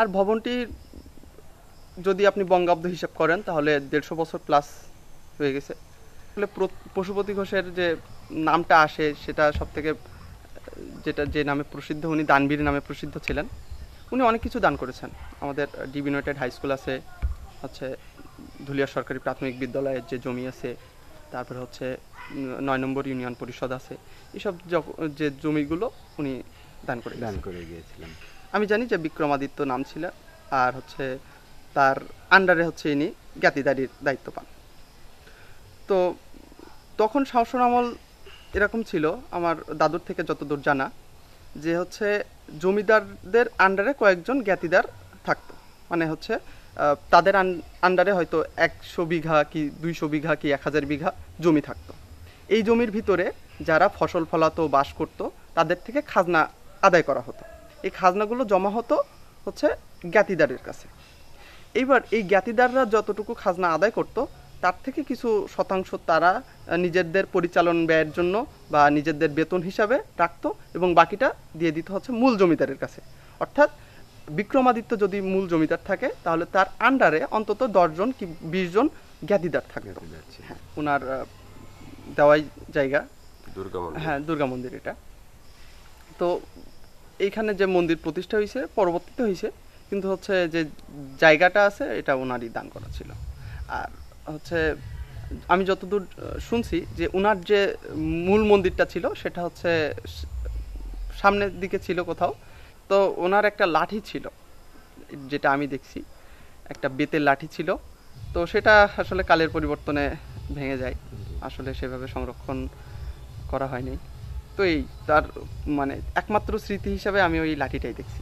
আর ভবনটি যদি আপনি বঙ্গাব্দ হিসাব করেন তাহলে 150 বছর প্লাস হয়ে গেছে। আসলে পশুপতি ঘোষের যে নামটা আসে সেটা সব থেকে যে নামে প্রসিদ্ধ, উনি দানবীর নামে প্রসিদ্ধ ছিলেন। উনি অনেক কিছু দান করেছেন। আমাদের ডিবি ইউনাইটেড হাই স্কুল আছে, হচ্ছে ধুলিয়া সরকারি প্রাথমিক বিদ্যালয়ের যে জমি আছে, তারপরে হচ্ছে 9 নম্বর ইউনিয়ন পরিষদ আছে, এসব যে জমিগুলো উনি দান করে গিয়েছিলেন। আমি জানি যে বিক্রমাদিত্য নাম ছিল, আর হচ্ছে তার আন্ডারে হচ্ছে ইনি জ্ঞাতিদারির দায়িত্ব পান। তো তখন শাসন আমল এরকম ছিল, আমার দাদুর থেকে যতদূর জানা, যে হচ্ছে জমিদারদের আন্ডারে কয়েকজন জ্ঞাতিদার থাকতো। মানে হচ্ছে তাদের আন্ডারে হয়তো 100 বিঘা কি 200 বিঘা কি 1000 বিঘা জমি থাকতো। এই জমির ভিতরে যারা ফসল ফলাতো, বাস করতো, তাদের থেকে খাজনা আদায় করা হতো। এই খাজনাগুলো জমা হতো হচ্ছে জ্ঞাতিদারের কাছে। এইবার এই জ্ঞাতিদাররা যতটুকু খাজনা আদায় করত, তার থেকে কিছু শতাংশ তারা নিজেদের পরিচালন ব্যয়ের জন্য বা নিজেদের বেতন হিসাবে রাখতো, এবং বাকিটা দিয়ে দিত হচ্ছে মূল জমিদারের কাছে। অর্থাৎ বিক্রমাদিত্য যদি মূল জমিদার থাকে, তাহলে তার আন্ডারে অন্তত 10 জন কি 20 জন জ্ঞাতিদার থাকতো। হ্যাঁ, ওনার দেওয়াই জায়গা হ্যাঁ দুর্গা মন্দির এটা। তো এইখানে যে মন্দির প্রতিষ্ঠা হয়েছে পরবর্তীতে হয়েছে, কিন্তু হচ্ছে যে জায়গাটা আছে এটা ওনারই দান করা ছিল। আর হচ্ছে আমি যতদূর শুনছি যে ওনার যে মূল মন্দিরটা ছিল সেটা হচ্ছে সামনের দিকে ছিল কোথাও। তো ওনার একটা লাঠি ছিল, যেটা আমি দেখছি একটা বেতের লাঠি ছিল। তো সেটা আসলে কালের পরিবর্তনে ভেঙে যায়, আসলে সেভাবে সংরক্ষণ করা হয়নি। তো এই তার মানে একমাত্র স্মৃতি হিসাবে আমি ওই লাঠিটাই দেখছি।